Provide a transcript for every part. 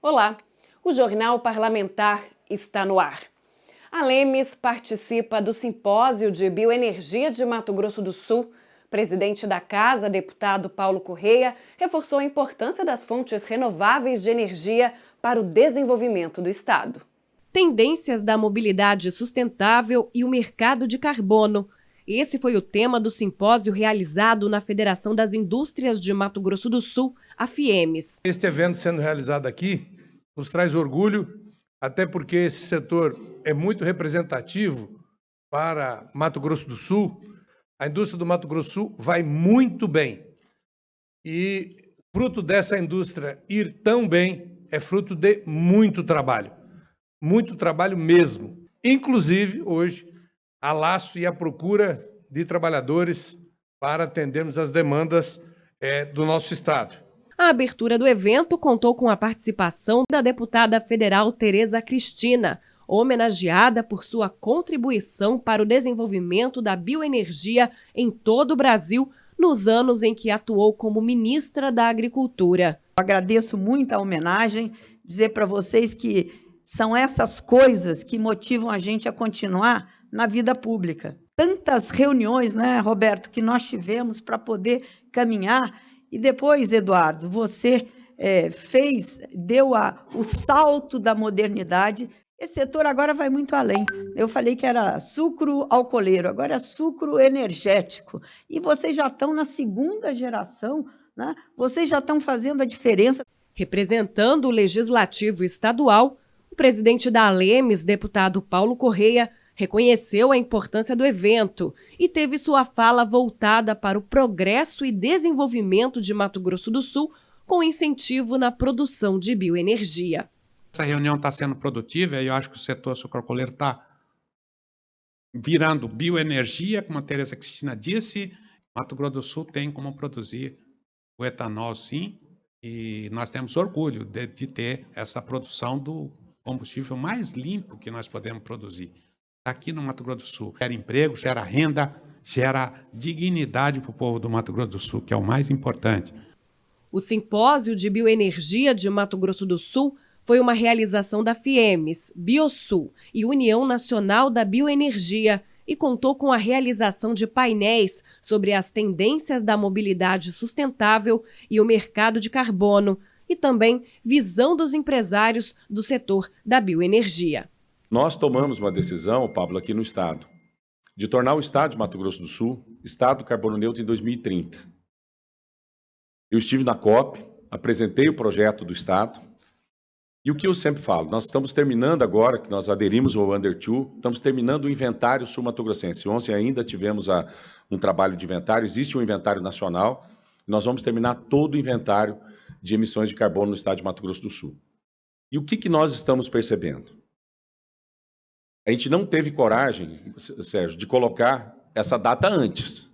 Olá, o Jornal Parlamentar está no ar. A Lemes participa do Simpósio de Bioenergia de Mato Grosso do Sul. Presidente da Casa, deputado Paulo Correia, reforçou a importância das fontes renováveis de energia para o desenvolvimento do estado. Tendências da mobilidade sustentável e o mercado de carbono. Esse foi o tema do simpósio realizado na Federação das Indústrias de Mato Grosso do Sul, a FIEMES. Este evento sendo realizado aqui nos traz orgulho, até porque esse setor é muito representativo para Mato Grosso do Sul. A indústria do Mato Grosso do Sul vai muito bem. E fruto dessa indústria ir tão bem é fruto de muito trabalho mesmo. Inclusive, hoje, a laço e a procura de trabalhadores para atendermos as demandas do nosso estado. A abertura do evento contou com a participação da deputada federal Tereza Cristina, homenageada por sua contribuição para o desenvolvimento da bioenergia em todo o Brasil nos anos em que atuou como ministra da Agricultura. Agradeço muito a homenagem, dizer para vocês que são essas coisas que motivam a gente a continuar na vida pública. Tantas reuniões, né, Roberto, que nós tivemos para poder caminhar. E depois, Eduardo, você deu o salto da modernidade. Esse setor agora vai muito além. Eu falei que era sucro alcooleiro, agora é sucro energético. E vocês já estão na segunda geração, né? Vocês já estão fazendo a diferença. Representando o Legislativo Estadual, o presidente da Lemes, deputado Paulo Correia, reconheceu a importância do evento e teve sua fala voltada para o progresso e desenvolvimento de Mato Grosso do Sul, com incentivo na produção de bioenergia. Essa reunião está sendo produtiva e eu acho que o setor sucroalcooleiro está virando bioenergia, como a Tereza Cristina disse. Mato Grosso do Sul tem como produzir o etanol, sim, e nós temos orgulho de ter essa produção do combustível mais limpo que nós podemos produzir. Aqui no Mato Grosso do Sul, gera emprego, gera renda, gera dignidade para o povo do Mato Grosso do Sul, que é o mais importante. O Simpósio de Bioenergia de Mato Grosso do Sul foi uma realização da FIEMES, Biosul e União Nacional da Bioenergia e contou com a realização de painéis sobre as tendências da mobilidade sustentável e o mercado de carbono e também visão dos empresários do setor da bioenergia. Nós tomamos uma decisão, Pablo, aqui no Estado, de tornar o Estado de Mato Grosso do Sul Estado carbono neutro em 2030. Eu estive na COP, apresentei o projeto do Estado, e o que eu sempre falo, nós estamos terminando agora, que nós aderimos ao Under 2, estamos terminando o inventário sul-mato-grossense. Ontem ainda tivemos um trabalho de inventário, existe um inventário nacional, e nós vamos terminar todo o inventário de emissões de carbono no Estado de Mato Grosso do Sul. E o que nós estamos percebendo? A gente não teve coragem, Sérgio, de colocar essa data antes.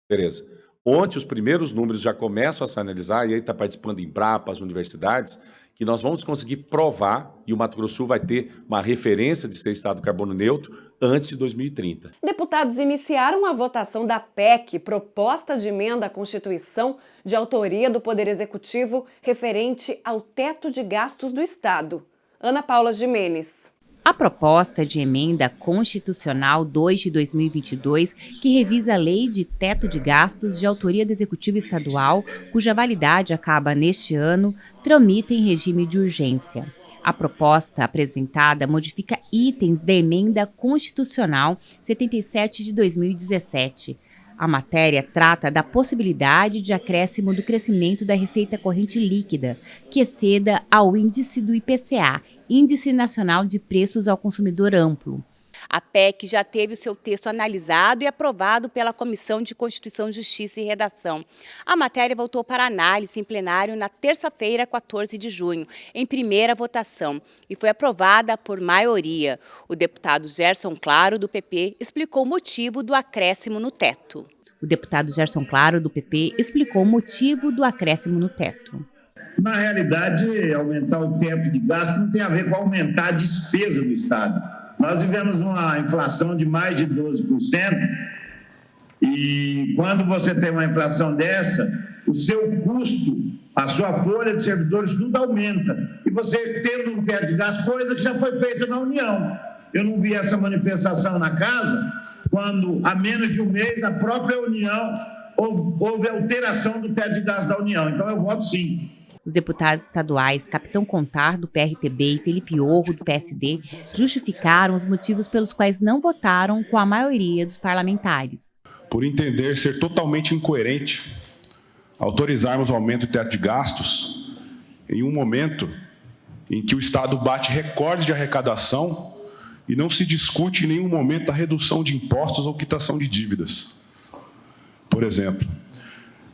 Tereza, ontem os primeiros números já começam a se analisar, e aí está participando em Embrapa, as universidades, que nós vamos conseguir provar, e o Mato Grosso do Sul vai ter uma referência de ser Estado carbono neutro antes de 2030. Deputados iniciaram a votação da PEC, proposta de emenda à Constituição, de autoria do Poder Executivo, referente ao teto de gastos do Estado. Ana Paula Gimenez. A proposta de emenda constitucional 2 de 2022, que revisa a lei de teto de gastos de autoria do Executivo Estadual, cuja validade acaba neste ano, tramita em regime de urgência. A proposta apresentada modifica itens da emenda constitucional 77 de 2017. A matéria trata da possibilidade de acréscimo do crescimento da receita corrente líquida, que exceda ao índice do IPCA, Índice Nacional de Preços ao Consumidor Amplo. A PEC já teve o seu texto analisado e aprovado pela Comissão de Constituição, Justiça e Redação. A matéria voltou para análise em plenário na terça-feira, 14 de junho, em primeira votação, e foi aprovada por maioria. O deputado Gerson Claro, do PP, explicou o motivo do acréscimo no teto. O deputado Gerson Claro, do PP, explicou o motivo do acréscimo no teto. Na realidade, aumentar o teto de gasto não tem a ver com aumentar a despesa do Estado. Nós vivemos uma inflação de mais de 12%, e quando você tem uma inflação dessa, o seu custo, a sua folha de servidores, tudo aumenta. E você tendo um teto de gasto, coisa que já foi feita na União. Eu não vi essa manifestação na casa, quando há menos de um mês a própria União houve alteração do teto de gasto da União. Então eu voto sim. Os deputados estaduais Capitão Contar, do PRTB, e Felipe Orro, do PSD, justificaram os motivos pelos quais não votaram com a maioria dos parlamentares. Por entender ser totalmente incoerente autorizarmos o aumento do teto de gastos em um momento em que o Estado bate recordes de arrecadação e não se discute em nenhum momento a redução de impostos ou quitação de dívidas. Por exemplo,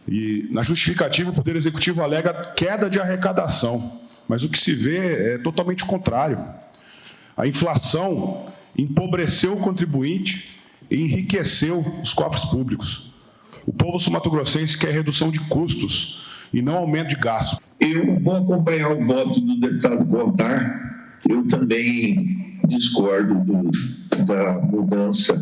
e na justificativa o Poder Executivo alega queda de arrecadação, mas o que se vê é totalmente o contrário. A inflação empobreceu o contribuinte e enriqueceu os cofres públicos. O povo sul-mato-grossense quer redução de custos e não aumento de gastos. Eu vou acompanhar o voto do deputado Contar. Eu também discordo da mudança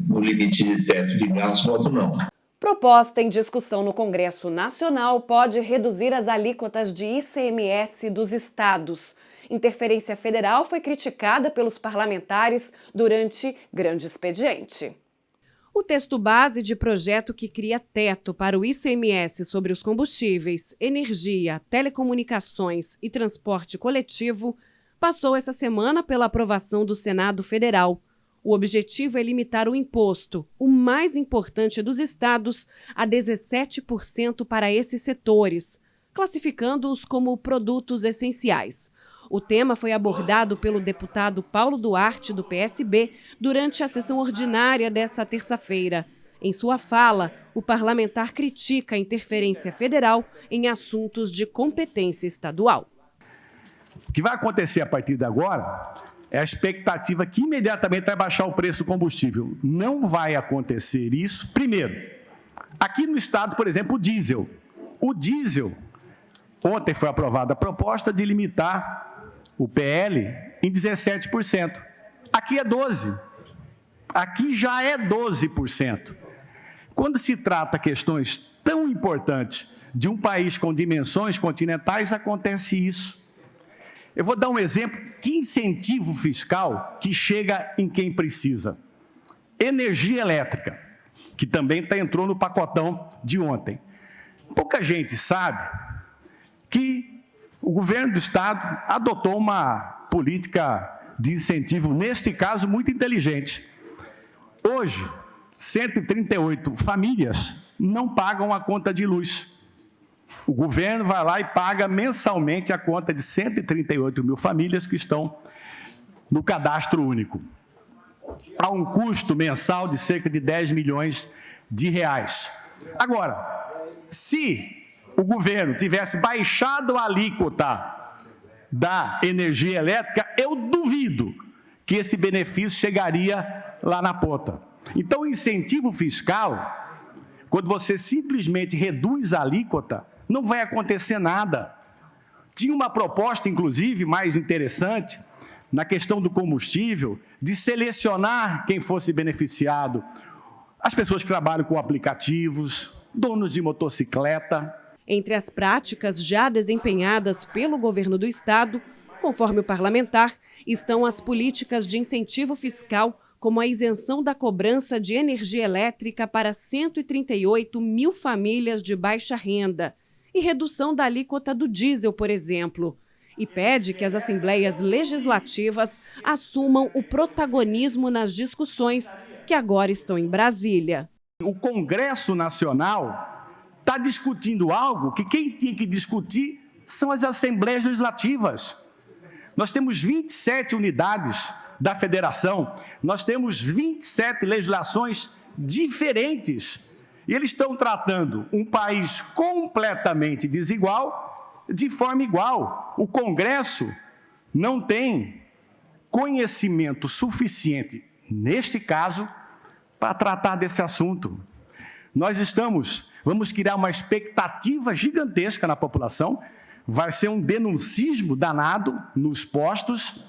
no limite de teto de gastos. Voto não. Proposta em discussão no Congresso Nacional pode reduzir as alíquotas de ICMS dos estados. Interferência federal foi criticada pelos parlamentares durante grande expediente. O texto base de projeto que cria teto para o ICMS sobre os combustíveis, energia, telecomunicações e transporte coletivo passou essa semana pela aprovação do Senado Federal. O objetivo é limitar o imposto, o mais importante dos estados, a 17% para esses setores, classificando-os como produtos essenciais. O tema foi abordado pelo deputado Paulo Duarte, do PSB, durante a sessão ordinária desta terça-feira. Em sua fala, o parlamentar critica a interferência federal em assuntos de competência estadual. O que vai acontecer a partir de agora é a expectativa que imediatamente vai baixar o preço do combustível. Não vai acontecer isso. Primeiro, aqui no estado, por exemplo, o diesel. O diesel, ontem foi aprovada a proposta de limitar o PL em 17%. Aqui é 12%. Aqui já é 12%. Quando se trata questões tão importantes de um país com dimensões continentais, acontece isso. Eu vou dar um exemplo, que incentivo fiscal que chega em quem precisa. Energia elétrica, que também entrou no pacotão de ontem. Pouca gente sabe que o governo do estado adotou uma política de incentivo, neste caso, muito inteligente. Hoje, 138 famílias não pagam a conta de luz. O governo vai lá e paga mensalmente a conta de 138 mil famílias que estão no cadastro único. Há um custo mensal de cerca de 10 milhões de reais. Agora, se o governo tivesse baixado a alíquota da energia elétrica, eu duvido que esse benefício chegaria lá na ponta. Então, o incentivo fiscal, quando você simplesmente reduz a alíquota, não vai acontecer nada. Tinha uma proposta, inclusive, mais interessante, na questão do combustível, de selecionar quem fosse beneficiado. As pessoas que trabalham com aplicativos, donos de motocicleta. Entre as práticas já desempenhadas pelo governo do estado, conforme o parlamentar, estão as políticas de incentivo fiscal, como a isenção da cobrança de energia elétrica para 138 mil famílias de baixa renda, e redução da alíquota do diesel, por exemplo. E pede que as assembleias legislativas assumam o protagonismo nas discussões que agora estão em Brasília. O Congresso Nacional está discutindo algo que quem tinha que discutir são as assembleias legislativas. Nós temos 27 unidades da federação, nós temos 27 legislações diferentes. E eles estão tratando um país completamente desigual de forma igual. O Congresso não tem conhecimento suficiente, neste caso, para tratar desse assunto. Vamos criar uma expectativa gigantesca na população, vai ser um denuncismo danado nos postos,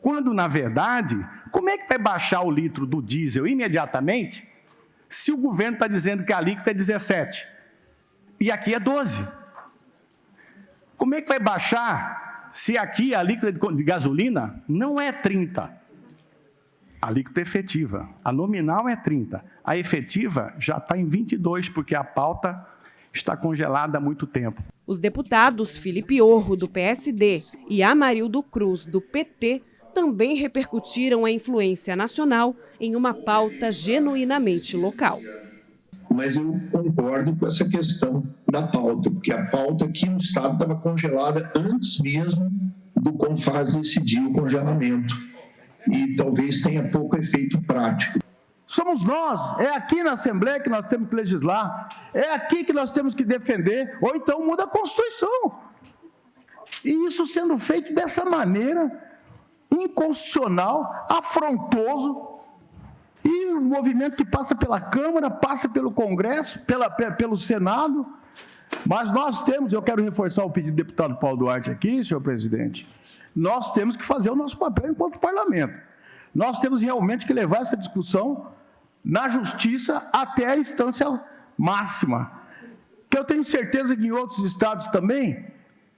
quando, na verdade, Como é que vai baixar o litro do diesel imediatamente se o governo está dizendo que a alíquota é 17 e aqui é 12? Como é que vai baixar se aqui a alíquota de gasolina não é 30? A alíquota efetiva. A nominal é 30. A efetiva já está em 22, porque a pauta está congelada há muito tempo. Os deputados Felipe Orro, do PSD, e Amarildo Cruz, do PT, também repercutiram a influência nacional em uma pauta genuinamente local. Mas eu concordo com essa questão da pauta, porque a pauta aqui no Estado estava congelada antes mesmo do CONFAS decidir o congelamento. E talvez tenha pouco efeito prático. Somos nós, é aqui na Assembleia que nós temos que legislar, é aqui que nós temos que defender, ou então muda a Constituição. E isso sendo feito dessa maneira, inconstitucional, afrontoso, e um movimento que passa pela Câmara, passa pelo Congresso, pelo Senado. Mas nós temos, eu quero reforçar o pedido do deputado Paulo Duarte aqui, senhor presidente, nós temos que fazer o nosso papel enquanto parlamento. Nós temos realmente que levar essa discussão na justiça até a instância máxima. Que eu tenho certeza que em outros estados também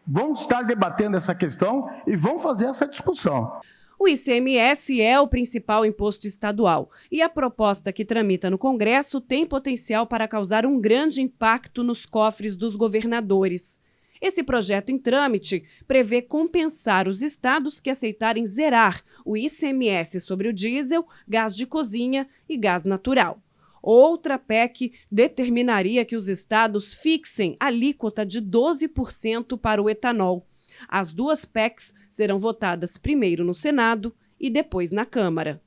vão estar debatendo essa questão e vão fazer essa discussão. O ICMS é o principal imposto estadual e a proposta que tramita no Congresso tem potencial para causar um grande impacto nos cofres dos governadores. Esse projeto em trâmite prevê compensar os estados que aceitarem zerar o ICMS sobre o diesel, gás de cozinha e gás natural. Outra PEC determinaria que os estados fixem alíquota de 12% para o etanol. As duas PECs serão votadas primeiro no Senado e depois na Câmara.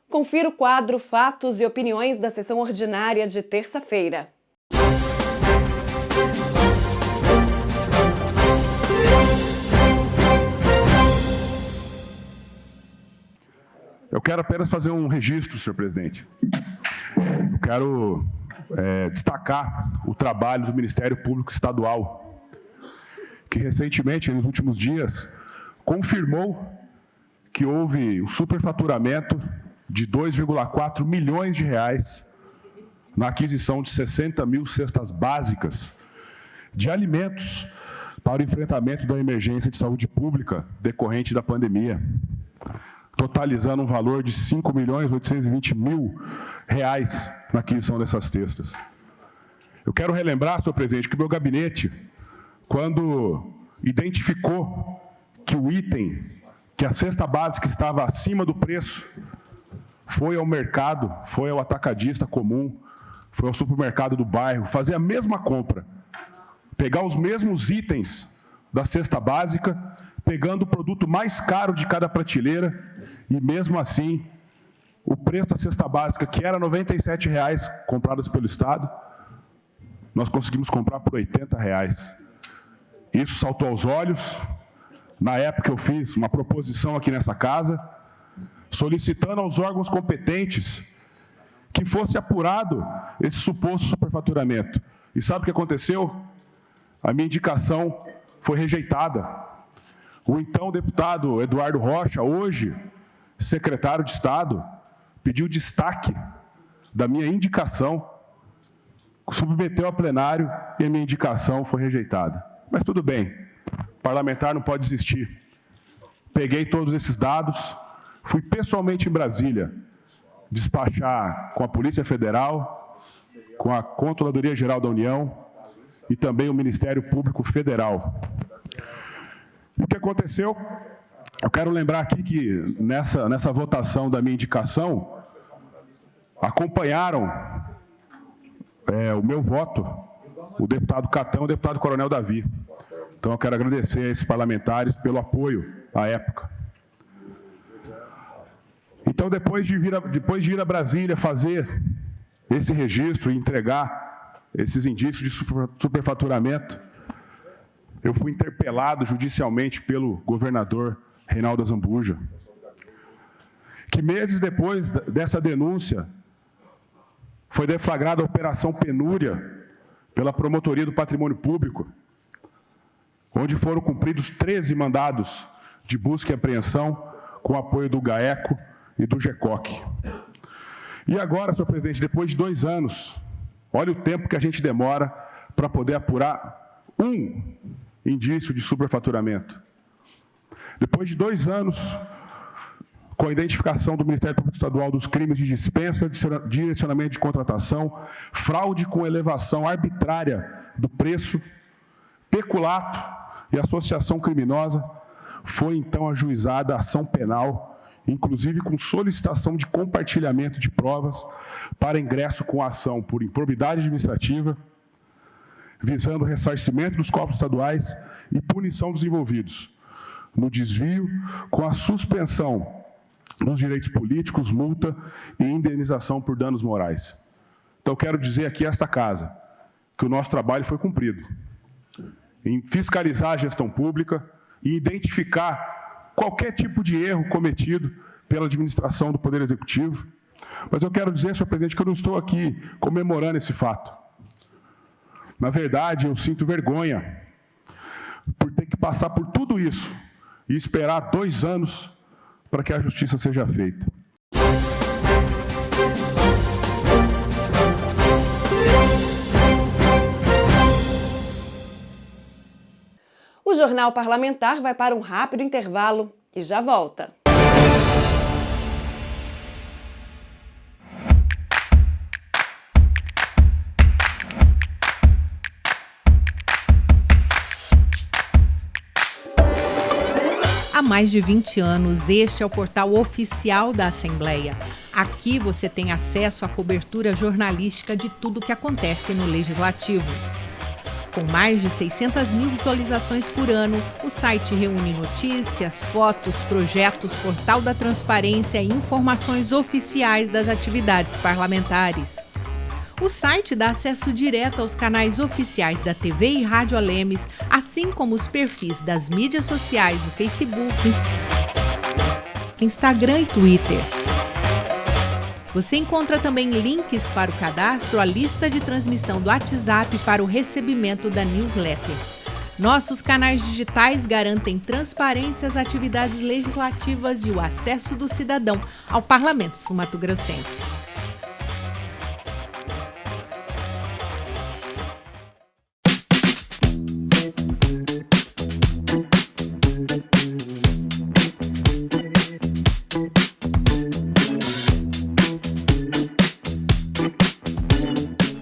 Confira o quadro Fatos e Opiniões da sessão ordinária de terça-feira. Eu quero apenas fazer um registro, senhor presidente. Eu quero destacar o trabalho do Ministério Público Estadual, que recentemente, nos últimos dias, confirmou que houve um superfaturamento de 2,4 milhões de reais na aquisição de 60 mil cestas básicas de alimentos para o enfrentamento da emergência de saúde pública decorrente da pandemia, totalizando um valor de R$ 5.820.000 na aquisição dessas cestas. Eu quero relembrar, senhor presidente, que o meu gabinete, quando identificou que o item, que a cesta básica estava acima do preço, foi ao mercado, foi ao atacadista comum, foi ao supermercado do bairro, fazer a mesma compra, pegar os mesmos itens da cesta básica, pegando o produto mais caro de cada prateleira, e mesmo assim, o preço da cesta básica, que era R$ 97,00 compradas pelo Estado, nós conseguimos comprar por R$ 80,00. Isso saltou aos olhos. Na época eu fiz uma proposição aqui nessa casa, solicitando aos órgãos competentes que fosse apurado esse suposto superfaturamento. E sabe o que aconteceu? A minha indicação foi rejeitada. O então deputado Eduardo Rocha, hoje secretário de Estado, pediu destaque da minha indicação, submeteu a plenário e a minha indicação foi rejeitada. Mas tudo bem, parlamentar não pode desistir. Peguei todos esses dados, fui pessoalmente em Brasília despachar com a Polícia Federal, com a Controladoria Geral da União e também o Ministério Público Federal. E o que aconteceu? Eu quero lembrar aqui que nessa votação da minha indicação, acompanharam o meu voto o deputado Catão e o deputado Coronel Davi. Então eu quero agradecer a esses parlamentares pelo apoio à época. Então depois de ir a Brasília fazer esse registro e entregar esses indícios de superfaturamento, eu fui interpelado judicialmente pelo governador Reinaldo Azambuja, que meses depois dessa denúncia foi deflagrada a Operação Penúria pela Promotoria do Patrimônio Público, onde foram cumpridos 13 mandados de busca e apreensão com apoio do GAECO e do GECOC. E agora, senhor presidente, depois de 2 anos, olha o tempo que a gente demora para poder apurar um indício de superfaturamento. Depois de 2 anos, com a identificação do Ministério Público Estadual dos crimes de dispensa, direcionamento de contratação, fraude com elevação arbitrária do preço, peculato e associação criminosa, foi então ajuizada a ação penal, inclusive com solicitação de compartilhamento de provas para ingresso com a ação por improbidade administrativa, visando o ressarcimento dos cofres estaduais e punição dos envolvidos no desvio, com a suspensão dos direitos políticos, multa e indenização por danos morais. Então, quero dizer aqui a esta casa que o nosso trabalho foi cumprido em fiscalizar a gestão pública e identificar qualquer tipo de erro cometido pela administração do Poder Executivo. Mas eu quero dizer, senhor presidente, que eu não estou aqui comemorando esse fato. Na verdade, eu sinto vergonha por ter que passar por tudo isso e esperar 2 anos para que a justiça seja feita. O Jornal Parlamentar vai para um rápido intervalo e já volta. Há mais de 20 anos, este é o portal oficial da Assembleia. Aqui você tem acesso à cobertura jornalística de tudo o que acontece no Legislativo. Com mais de 600 mil visualizações por ano, o site reúne notícias, fotos, projetos, portal da transparência e informações oficiais das atividades parlamentares. O site dá acesso direto aos canais oficiais da TV e Rádio Alemes, assim como os perfis das mídias sociais do Facebook, Instagram e Twitter. Você encontra também links para o cadastro, a lista de transmissão do WhatsApp para o recebimento da newsletter. Nossos canais digitais garantem transparência às atividades legislativas e o acesso do cidadão ao Parlamento sul-mato-grossense.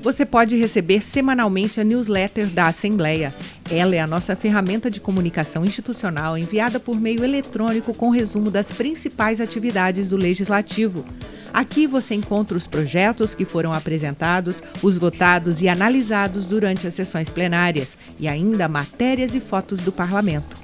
Você pode receber semanalmente a newsletter da Assembleia. Ela é a nossa ferramenta de comunicação institucional enviada por meio eletrônico com resumo das principais atividades do Legislativo. Aqui você encontra os projetos que foram apresentados, os votados e analisados durante as sessões plenárias e ainda matérias e fotos do Parlamento.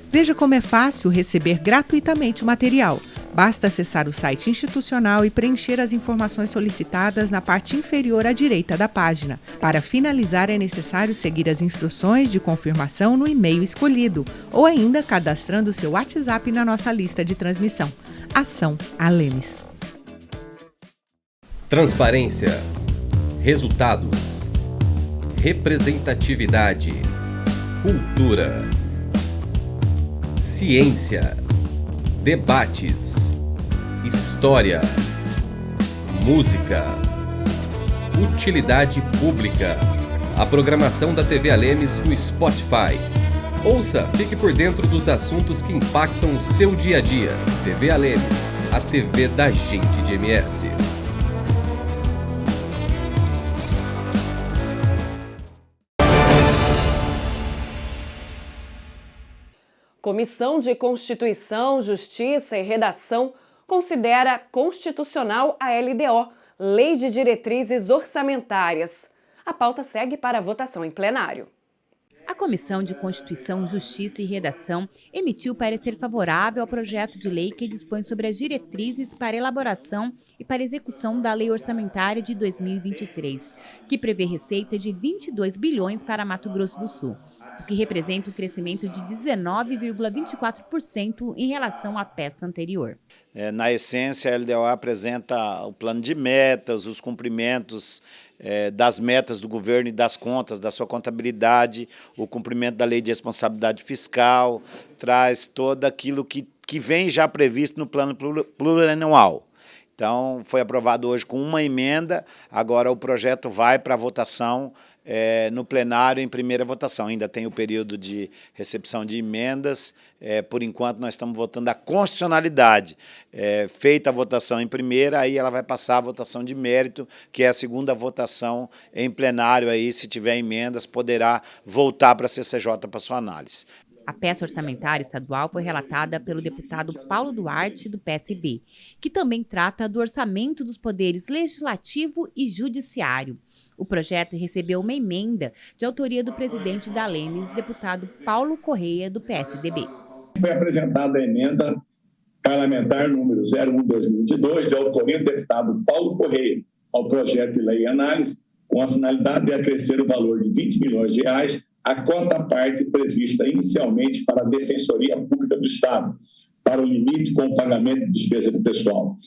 Veja como é fácil receber gratuitamente o material. Basta acessar o site institucional e preencher as informações solicitadas na parte inferior à direita da página. Para finalizar, é necessário seguir as instruções de confirmação no e-mail escolhido ou ainda cadastrando seu WhatsApp na nossa lista de transmissão. Ação Alemes. Transparência, resultados, representatividade, cultura, ciência, debates, história, música, utilidade pública, a programação da TV Alemes no Spotify. Ouça, fique por dentro dos assuntos que impactam o seu dia a dia. TV Alemes, a TV da gente de MS. Comissão de Constituição, Justiça e Redação considera constitucional a LDO, Lei de Diretrizes Orçamentárias. A pauta segue para a votação em plenário. A Comissão de Constituição, Justiça e Redação emitiu parecer favorável ao projeto de lei que dispõe sobre as diretrizes para elaboração e para execução da Lei Orçamentária de 2023, que prevê receita de 22 bilhões para Mato Grosso do Sul, o que representa um crescimento de 19,24% em relação à peça anterior. Na essência, a LDO apresenta o plano de metas, os cumprimentos das metas do governo e das contas, da sua contabilidade, o cumprimento da lei de responsabilidade fiscal, traz todo aquilo que que vem já previsto no plano plurianual. Então, foi aprovado hoje com uma emenda, agora o projeto vai para a votação no plenário em primeira votação. Ainda tem o período de recepção de emendas, por enquanto nós estamos votando a constitucionalidade. Feita a votação em primeira, aí ela vai passar a votação de mérito, que é a segunda votação em plenário, aí se tiver emendas, poderá voltar para a CCJ para sua análise. A peça orçamentária estadual foi relatada pelo deputado Paulo Duarte, do PSB, que também trata do orçamento dos poderes legislativo e judiciário. O projeto recebeu uma emenda de autoria do presidente da Lemes, deputado Paulo Correia, do PSDB. Foi apresentada a emenda parlamentar número 01/2022, de autoria do deputado Paulo Correia, ao projeto de lei em análise, com a finalidade de acrescer o valor de R$20 milhões a cota parte prevista inicialmente para a Defensoria Pública do Estado, para o limite com o pagamento de despesa de pessoal.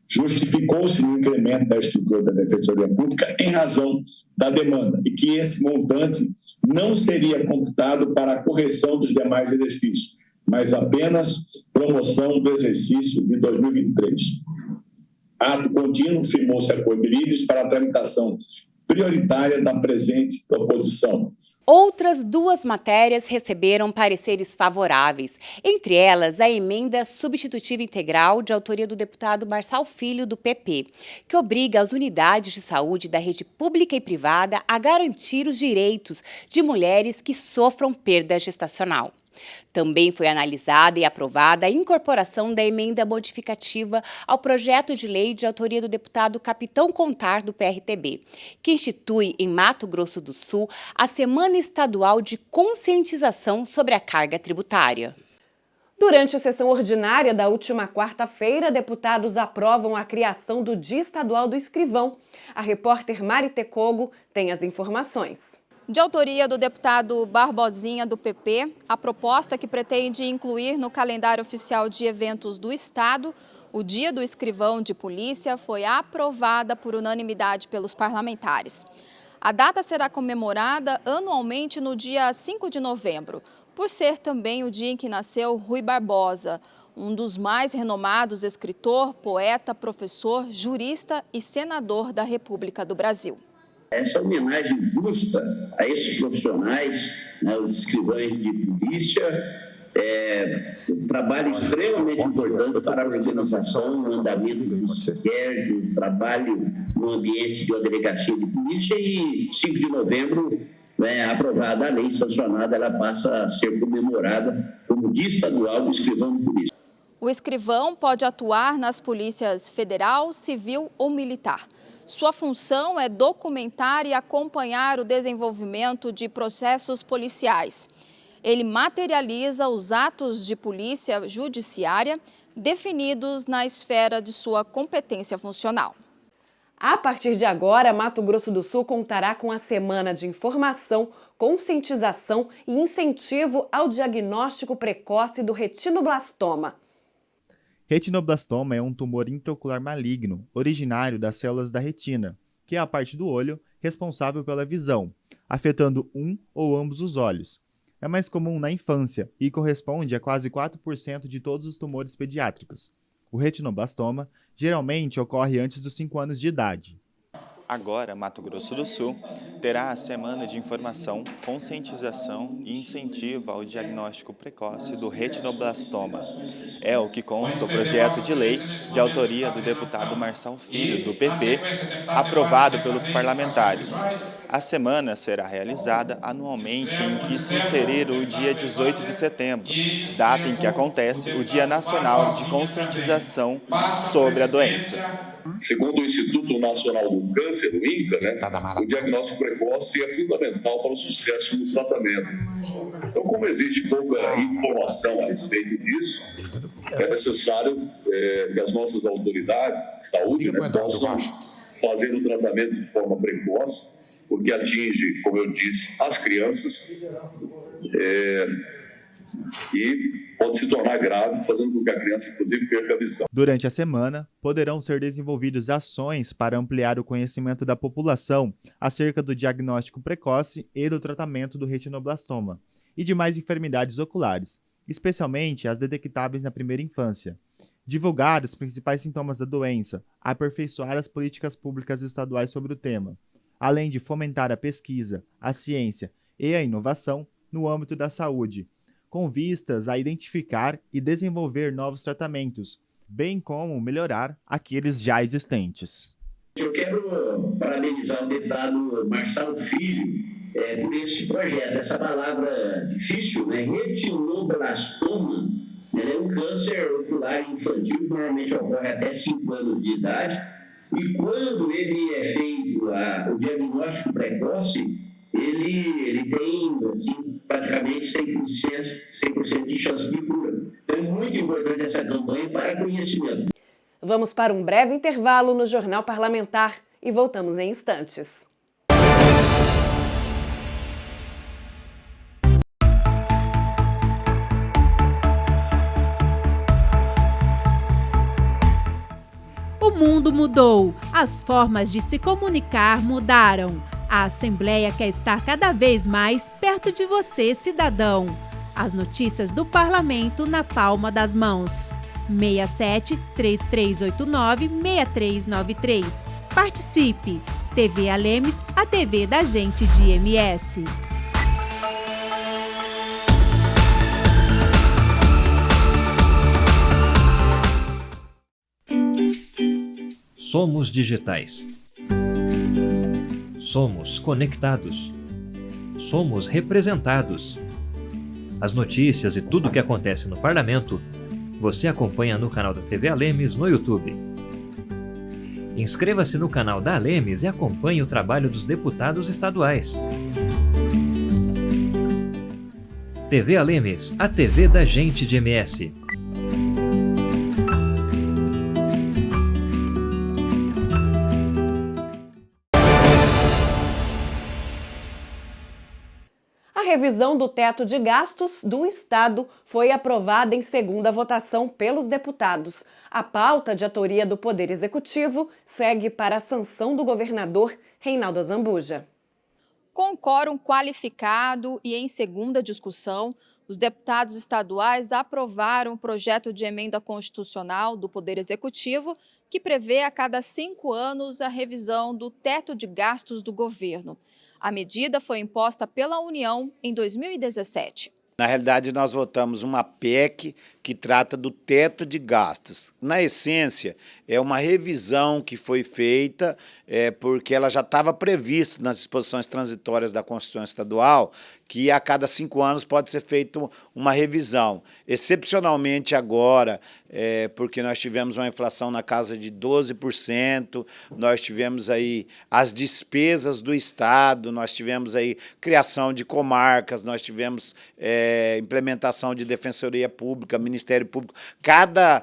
Justificou-se o incremento da estrutura da Defensoria Pública em razão da demanda e que esse montante não seria computado para a correção dos demais exercícios, mas apenas promoção do exercício de 2023. Ato contínuo, firmou-se acordo de líderes para a tramitação prioritária da presente proposição. Outras duas matérias receberam pareceres favoráveis, entre elas a emenda substitutiva integral de autoria do deputado Marçal Filho, do PP, que obriga as unidades de saúde da rede pública e privada a garantir os direitos de mulheres que sofram perda gestacional. Também foi analisada e aprovada a incorporação da emenda modificativa ao projeto de lei de autoria do deputado Capitão Contar, do PRTB, que institui em Mato Grosso do Sul a Semana Estadual de Conscientização sobre a Carga Tributária. Durante a sessão ordinária da última quarta-feira, deputados aprovam a criação do Dia Estadual do Escrivão. A repórter Mari Tecogo tem as informações. De autoria do deputado Barbosinha, do PP, a proposta que pretende incluir no calendário oficial de eventos do Estado o Dia do Escrivão de Polícia foi aprovada por unanimidade pelos parlamentares. A data será comemorada anualmente no dia 5 de novembro, por ser também o dia em que nasceu Rui Barbosa, um dos mais renomados escritor, poeta, professor, jurista e senador da República do Brasil. Essa homenagem justa a esses profissionais, né, os escrivães de polícia, um trabalho extremamente importante para a organização, o andamento dos inquéritos, o trabalho no ambiente de uma delegacia de polícia e 5 de novembro, aprovada a lei sancionada, ela passa a ser comemorada como Dia Estadual do Escrivão de Polícia. O escrivão pode atuar nas polícias federal, civil ou militar. Sua função é documentar e acompanhar o desenvolvimento de processos policiais. Ele materializa os atos de polícia judiciária definidos na esfera de sua competência funcional. A partir de agora, Mato Grosso do Sul contará com a Semana de Informação, Conscientização e Incentivo ao Diagnóstico Precoce do Retinoblastoma. Retinoblastoma é um tumor intraocular maligno, originário das células da retina, que é a parte do olho responsável pela visão, afetando um ou ambos os olhos. É mais comum na infância e corresponde a quase 4% de todos os tumores pediátricos. O retinoblastoma geralmente ocorre antes dos 5 anos de idade. Agora, Mato Grosso do Sul terá a Semana de Informação, Conscientização e Incentivo ao Diagnóstico Precoce do Retinoblastoma. É o que consta o projeto de lei de autoria do deputado Marçal Filho, do PP, aprovado pelos parlamentares. A semana será realizada anualmente em que se inserir o dia 18 de setembro, data em que acontece o Dia Nacional de Conscientização sobre a doença. Segundo o Instituto Nacional do Câncer, o INCA, o diagnóstico precoce é fundamental para o sucesso do tratamento. Então, como existe pouca informação a respeito disso, é necessário que as nossas autoridades de saúde possam fazer o tratamento de forma precoce, porque atinge, como eu disse, as crianças e pode se tornar grave, fazendo com que a criança, inclusive, perca a visão. Durante a semana, poderão ser desenvolvidas ações para ampliar o conhecimento da população acerca do diagnóstico precoce e do tratamento do retinoblastoma e demais enfermidades oculares, especialmente as detectáveis na primeira infância. Divulgar os principais sintomas da doença, aperfeiçoar as políticas públicas estaduais sobre o tema, além de fomentar a pesquisa, a ciência e a inovação no âmbito da saúde, com vistas a identificar e desenvolver novos tratamentos, bem como melhorar aqueles já existentes. Eu quero parabenizar o deputado Marçal Filho por esse projeto. Essa palavra difícil, né? Retinoblastoma, é um câncer ocular infantil que normalmente ocorre até 5 anos de idade. E quando ele é feito o diagnóstico precoce, ele tem assim, praticamente 100% de chance de cura. Então é muito importante essa campanha para conhecimento. Vamos para um breve intervalo no Jornal Parlamentar e voltamos em instantes. O mundo mudou, as formas de se comunicar mudaram. A Assembleia quer estar cada vez mais perto de você, cidadão. As notícias do Parlamento na palma das mãos. 67-3389-6393. Participe! TV Alemes, a TV da gente de MS. Somos digitais. Somos conectados. Somos representados. As notícias e tudo o que acontece no Parlamento, você acompanha no canal da TV Alemes no YouTube. Inscreva-se no canal da Alemes e acompanhe o trabalho dos deputados estaduais. TV Alemes, a TV da gente de MS. A revisão do teto de gastos do Estado foi aprovada em segunda votação pelos deputados. A pauta de autoria do Poder Executivo segue para a sanção do governador Reinaldo Azambuja. Com quórum qualificado e em segunda discussão, os deputados estaduais aprovaram o projeto de emenda constitucional do Poder Executivo que prevê a cada 5 anos a revisão do teto de gastos do governo. A medida foi imposta pela União em 2017. Na realidade, nós votamos uma PEC que trata do teto de gastos. Na essência, é uma revisão que foi feita porque ela já estava previsto nas disposições transitórias da Constituição Estadual que a cada 5 anos pode ser feita uma revisão. Excepcionalmente agora, porque nós tivemos uma inflação na casa de 12%, nós tivemos aí as despesas do Estado, nós tivemos aí criação de comarcas, nós tivemos implementação de Defensoria Pública, Ministério Público. Cada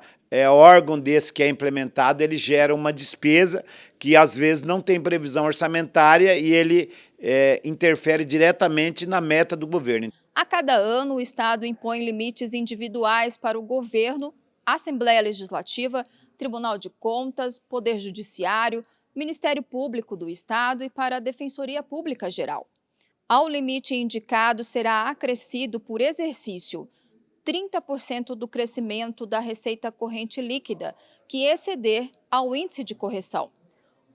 órgão desse que é implementado, ele gera uma despesa que às vezes não tem previsão orçamentária e ele interfere diretamente na meta do governo. A cada ano, o Estado impõe limites individuais para o governo, Assembleia Legislativa, Tribunal de Contas, Poder Judiciário, Ministério Público do Estado e para a Defensoria Pública Geral. Ao limite indicado será acrescido por exercício 30% do crescimento da receita corrente líquida, que exceder ao índice de correção.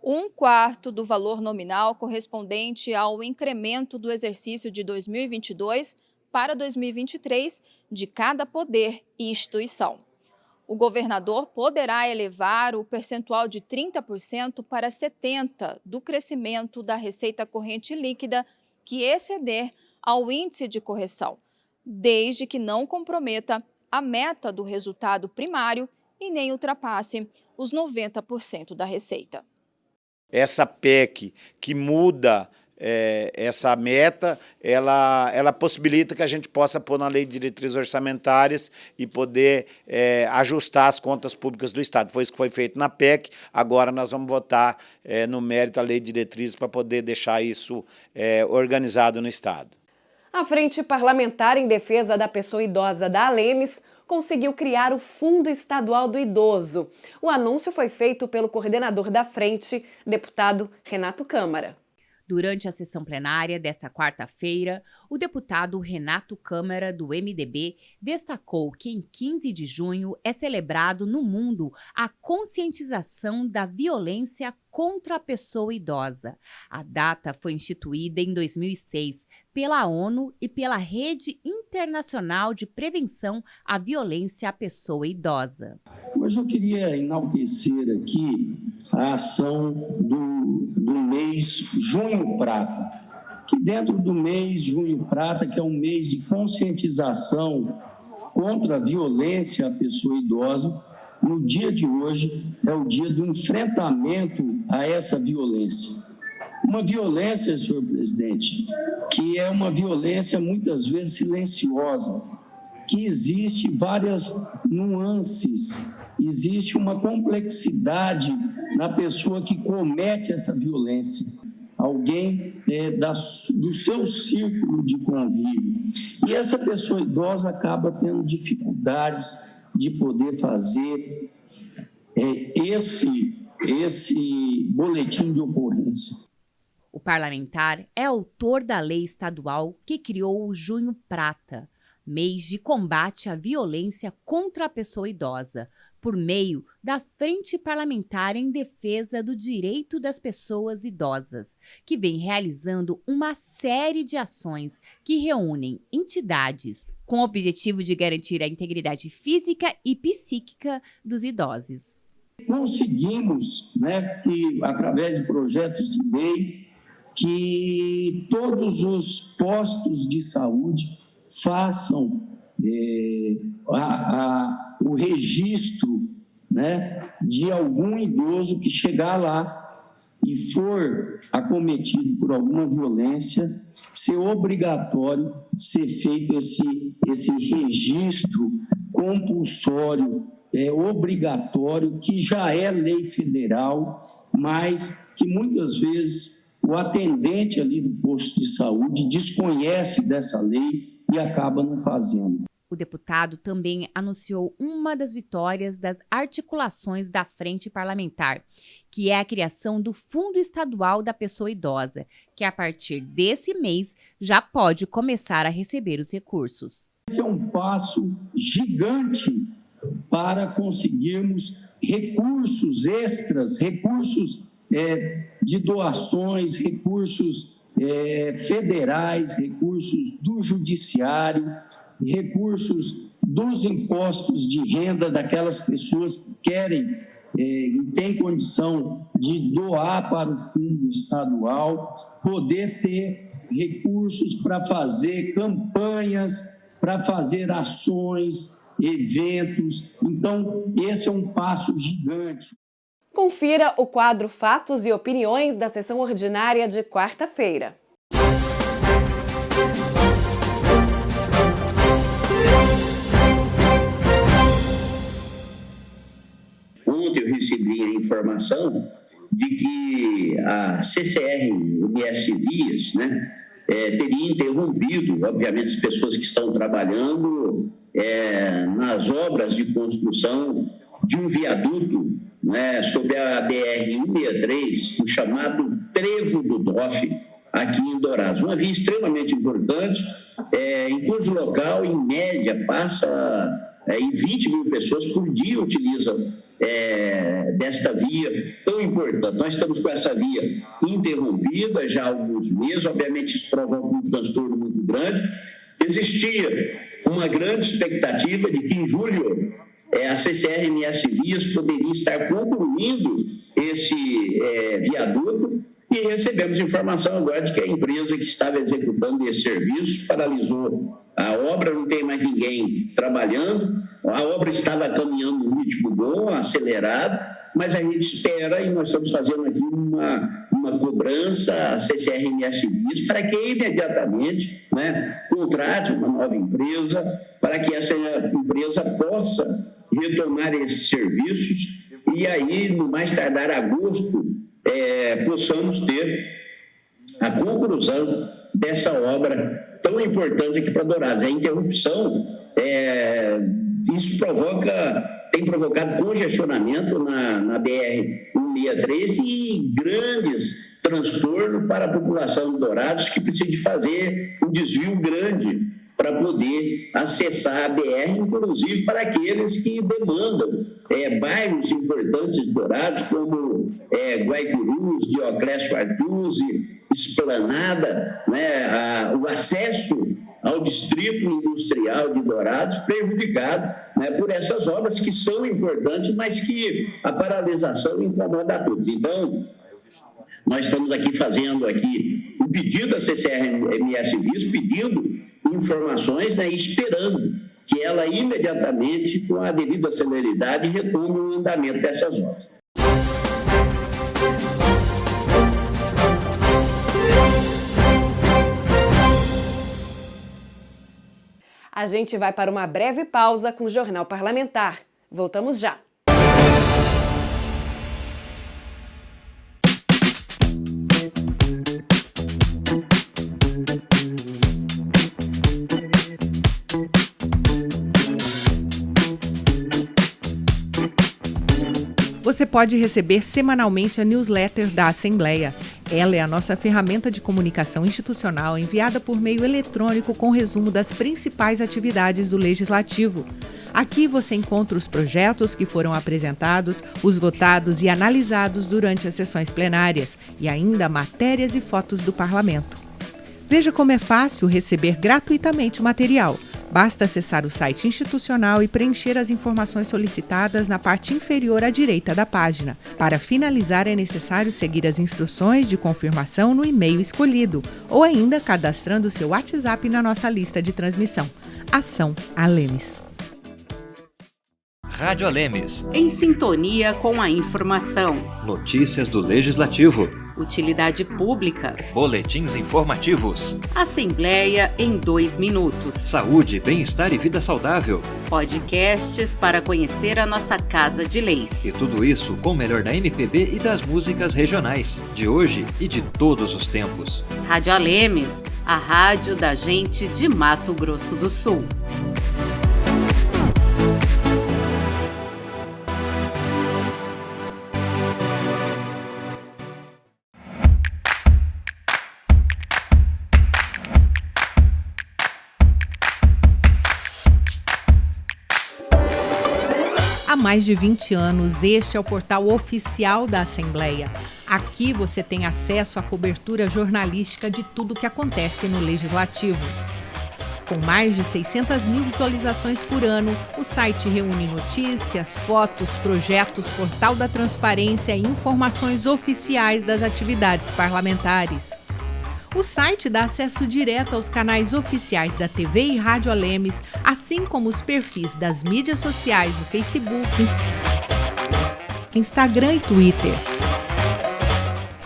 1/4 do valor nominal correspondente ao incremento do exercício de 2022 para 2023 de cada poder e instituição. O governador poderá elevar o percentual de 30% para 70% do crescimento da receita corrente líquida que exceder ao índice de correção, desde que não comprometa a meta do resultado primário e nem ultrapasse os 90% da receita. Essa PEC que muda essa meta, ela possibilita que a gente possa pôr na lei de diretrizes orçamentárias e poder ajustar as contas públicas do Estado. Foi isso que foi feito na PEC, agora nós vamos votar no mérito a lei de diretrizes para poder deixar isso organizado no Estado. A Frente Parlamentar em Defesa da Pessoa Idosa da Alemes conseguiu criar o Fundo Estadual do Idoso. O anúncio foi feito pelo coordenador da frente, deputado Renato Câmara. Durante a sessão plenária desta quarta-feira, o deputado Renato Câmara, do MDB, destacou que em 15 de junho é celebrado no mundo a conscientização da violência contra a pessoa idosa. A data foi instituída em 2006 pela ONU e pela Rede Internacional de Prevenção à Violência à Pessoa Idosa. Hoje eu queria enaltecer aqui a ação do mês Junho Prata, que dentro do mês Junho Prata, que é um mês de conscientização contra a violência à pessoa idosa, no dia de hoje é o dia do enfrentamento a essa violência. Uma violência, senhor presidente, que é uma violência muitas vezes silenciosa, que existe várias nuances, existe uma complexidade na pessoa que comete essa violência. Alguém do seu círculo de convívio. E essa pessoa idosa acaba tendo dificuldades de poder fazer esse boletim de ocorrência. O parlamentar é autor da lei estadual que criou o Junho Prata, mês de combate à violência contra a pessoa idosa, por meio da Frente Parlamentar em Defesa do Direito das Pessoas Idosas, que vem realizando uma série de ações que reúnem entidades com o objetivo de garantir a integridade física e psíquica dos idosos. Conseguimos, que através de projetos de lei, que todos os postos de saúde façam o registro, de algum idoso que chegar lá e for acometido por alguma violência, ser obrigatório ser feito esse registro compulsório, obrigatório, que já é lei federal, mas que muitas vezes o atendente ali do posto de saúde desconhece dessa lei e acaba não fazendo. O deputado também anunciou uma das vitórias das articulações da Frente Parlamentar, que é a criação do Fundo Estadual da Pessoa Idosa, que a partir desse mês já pode começar a receber os recursos. Esse é um passo gigante para conseguirmos recursos extras, recursos de doações, recursos federais, recursos do judiciário, recursos dos impostos de renda daquelas pessoas que querem e têm condição de doar para o fundo estadual, poder ter recursos para fazer campanhas, para fazer ações, eventos. Então, esse é um passo gigante. Confira o quadro Fatos e Opiniões da sessão ordinária de quarta-feira. Ontem eu recebi a informação de que a CCR-MS Vias, teria interrompido, obviamente, as pessoas que estão trabalhando nas obras de construção de um viaduto sobre a BR-163, o chamado Trevo do DOF, aqui em Dourados. Uma via extremamente importante, em cujo local, em média, passa 20 mil pessoas por dia utilizam desta via tão importante. Nós estamos com essa via interrompida já há alguns meses, obviamente isso provoca um transtorno muito grande. Existia uma grande expectativa de que em julho a CCR-MS Vias poderia estar concluindo esse viaduto, e recebemos informação agora de que a empresa que estava executando esse serviço paralisou a obra, não tem mais ninguém trabalhando, a obra estava caminhando num ritmo bom, acelerado, mas a gente espera, e nós estamos fazendo aqui uma cobrança à CCR-MS Vias para que imediatamente contrate uma nova empresa, para que essa empresa possa retomar esses serviços e aí, no mais tardar agosto, possamos ter a conclusão dessa obra tão importante aqui para Dourados. A interrupção, isso tem provocado congestionamento na BR-163 e grandes transtorno para a população de Dourados, que precisa de fazer um desvio grande para poder acessar a BR, inclusive para aqueles que demandam bairros importantes de Dourados, como Guaicurus, Dioclésio Artuzzi, Esplanada, né, o acesso ao distrito industrial de Dourados prejudicado, né, por essas obras que são importantes, mas que a paralisação incomoda a todos. Então, nós estamos aqui fazendo um pedido à CCRMS Vias, pedindo informações, né, esperando que ela imediatamente, com a devida celeridade, retome o andamento dessas obras. A gente vai para uma breve pausa com o Jornal Parlamentar. Voltamos já. Você pode receber semanalmente a newsletter da Assembleia. Ela é a nossa ferramenta de comunicação institucional enviada por meio eletrônico com resumo das principais atividades do Legislativo. Aqui você encontra os projetos que foram apresentados, os votados e analisados durante as sessões plenárias e ainda matérias e fotos do Parlamento. Veja como é fácil receber gratuitamente o material. Basta acessar o site institucional e preencher as informações solicitadas na parte inferior à direita da página. Para finalizar, é necessário seguir as instruções de confirmação no e-mail escolhido ou ainda cadastrando seu WhatsApp na nossa lista de transmissão. Ação Alemes. Rádio Alemes. Em sintonia com a informação. Notícias do Legislativo. Utilidade pública. Boletins informativos. Assembleia em 2 minutos. Saúde, bem-estar e vida saudável. Podcasts para conhecer a nossa Casa de Leis. E tudo isso com o melhor da MPB e das músicas regionais, de hoje e de todos os tempos. Rádio Alemes, a rádio da gente de Mato Grosso do Sul. Há mais de 20 anos, este é o portal oficial da Assembleia. Aqui você tem acesso à cobertura jornalística de tudo o que acontece no Legislativo. Com mais de 600 mil visualizações por ano, o site reúne notícias, fotos, projetos, portal da transparência e informações oficiais das atividades parlamentares. O site dá acesso direto aos canais oficiais da TV e Rádio Alemes, assim como os perfis das mídias sociais do Facebook, Instagram e Twitter.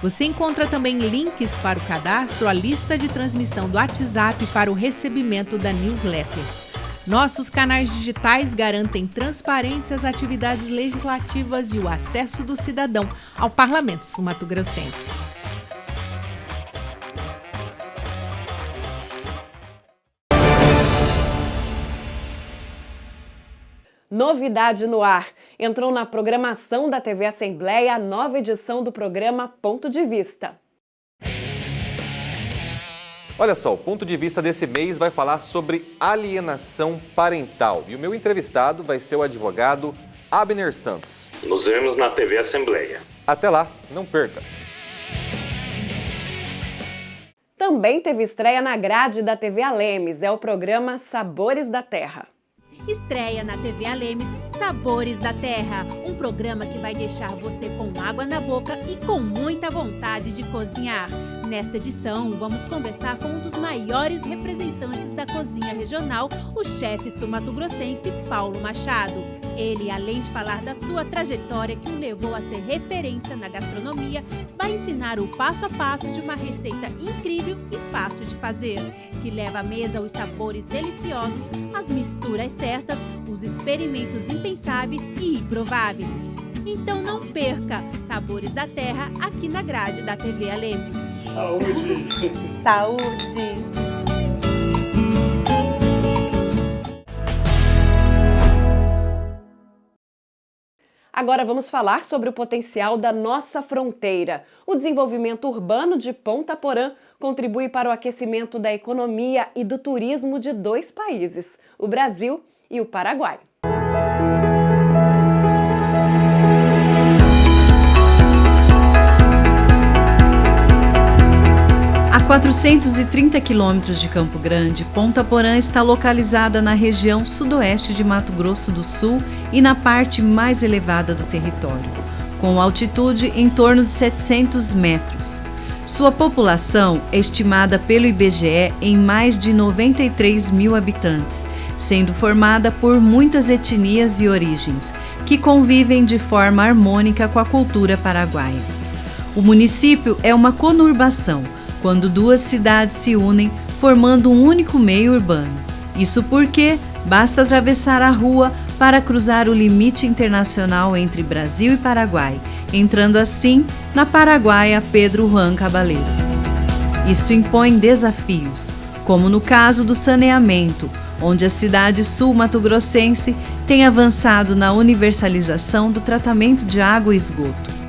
Você encontra também links para o cadastro, a lista de transmissão do WhatsApp para o recebimento da newsletter. Nossos canais digitais garantem transparência às atividades legislativas e o acesso do cidadão ao Parlamento sul-mato-grossense. Novidade no ar. Entrou na programação da TV Assembleia a nova edição do programa Ponto de Vista. Olha só, o Ponto de Vista desse mês vai falar sobre alienação parental. E o meu entrevistado vai ser o advogado Abner Santos. Nos vemos na TV Assembleia. Até lá, não perca! Também teve estreia na grade da TV Alemes, é o programa Sabores da Terra. Estreia na TV Alemes Sabores da Terra, um programa que vai deixar você com água na boca e com muita vontade de cozinhar. Nesta edição, vamos conversar com um dos maiores representantes da cozinha regional, o chefe sul-mato-grossense Paulo Machado. Ele, além de falar da sua trajetória que o levou a ser referência na gastronomia, vai ensinar o passo a passo de uma receita incrível e fácil de fazer, que leva à mesa os sabores deliciosos, as misturas certas, os experimentos impensáveis e improváveis. Então não perca Sabores da Terra aqui na grade da TV Alemes. Saúde! Saúde! Agora vamos falar sobre o potencial da nossa fronteira. O desenvolvimento urbano de Ponta Porã contribui para o aquecimento da economia e do turismo de 2 países, o Brasil e o Paraguai. A 430 quilômetros de Campo Grande, Ponta Porã está localizada na região sudoeste de Mato Grosso do Sul e na parte mais elevada do território, com altitude em torno de 700 metros. Sua população é estimada pelo IBGE em mais de 93 mil habitantes, sendo formada por muitas etnias e origens, que convivem de forma harmônica com a cultura paraguaia. O município é uma conurbação, quando 2 cidades se unem, formando um único meio urbano. Isso porque basta atravessar a rua para cruzar o limite internacional entre Brasil e Paraguai, entrando assim na Paraguaia Pedro Juan Cabaleiro. Isso impõe desafios, como no caso do saneamento, onde a cidade sul-mato-grossense tem avançado na universalização do tratamento de água e esgoto.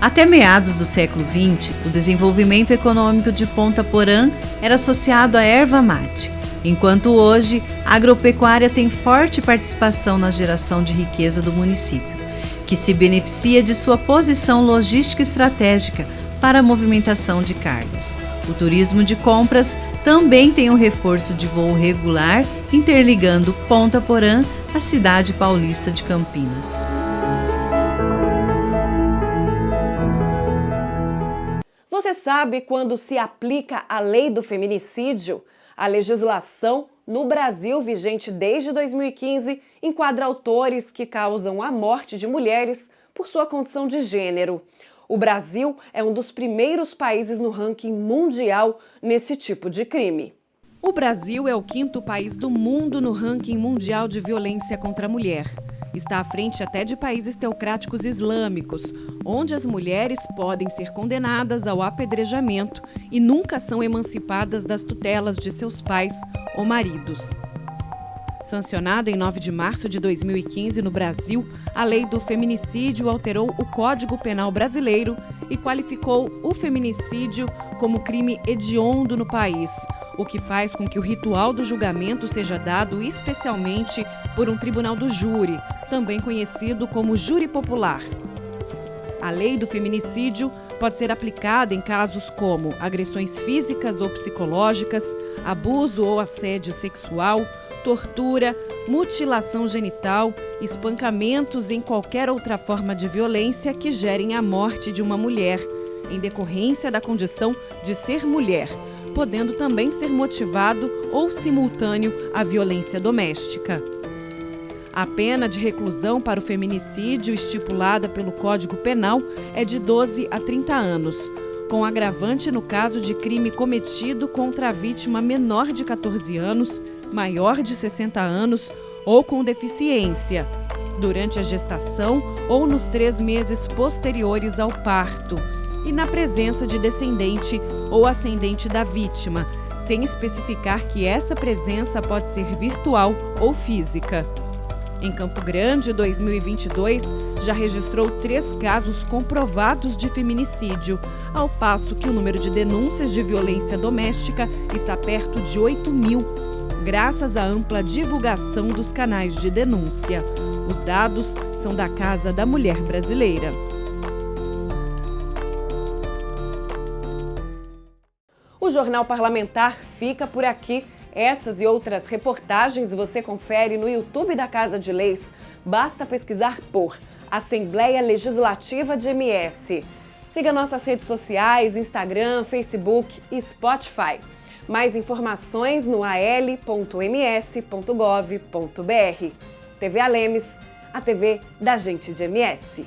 Até meados do século XX, o desenvolvimento econômico de Ponta Porã era associado à erva mate, enquanto hoje a agropecuária tem forte participação na geração de riqueza do município, que se beneficia de sua posição logística estratégica para a movimentação de cargas. O turismo de compras também tem um reforço de voo regular, interligando Ponta Porã à cidade paulista de Campinas. Você sabe quando se aplica a lei do feminicídio? A legislação no Brasil, vigente desde 2015, enquadra autores que causam a morte de mulheres por sua condição de gênero. O Brasil é um dos primeiros países no ranking mundial nesse tipo de crime. O Brasil é o 5º país do mundo no ranking mundial de violência contra a mulher. Está à frente até de países teocráticos islâmicos, onde as mulheres podem ser condenadas ao apedrejamento e nunca são emancipadas das tutelas de seus pais ou maridos. Sancionada em 9 de março de 2015 no Brasil, a lei do feminicídio alterou o Código Penal brasileiro e qualificou o feminicídio como crime hediondo no país, o que faz com que o ritual do julgamento seja dado especialmente por um tribunal do júri, também conhecido como júri popular. A lei do feminicídio pode ser aplicada em casos como agressões físicas ou psicológicas, abuso ou assédio sexual, tortura, mutilação genital, espancamentos e em qualquer outra forma de violência que gerem a morte de uma mulher, em decorrência da condição de ser mulher, podendo também ser motivado ou simultâneo à violência doméstica. A pena de reclusão para o feminicídio estipulada pelo Código Penal é de 12 a 30 anos, com agravante no caso de crime cometido contra a vítima menor de 14 anos, maior de 60 anos ou com deficiência, durante a gestação ou nos 3 meses posteriores ao parto, e na presença de descendente ou ascendente da vítima, sem especificar que essa presença pode ser virtual ou física. Em Campo Grande, 2022, já registrou 3 casos comprovados de feminicídio, ao passo que o número de denúncias de violência doméstica está perto de 8.000, graças à ampla divulgação dos canais de denúncia. Os dados são da Casa da Mulher Brasileira. O Jornal Parlamentar fica por aqui. Essas e outras reportagens você confere no YouTube da Casa de Leis. Basta pesquisar por Assembleia Legislativa de MS. Siga nossas redes sociais, Instagram, Facebook e Spotify. Mais informações no al.ms.gov.br. TV Alemes, a TV da gente de MS.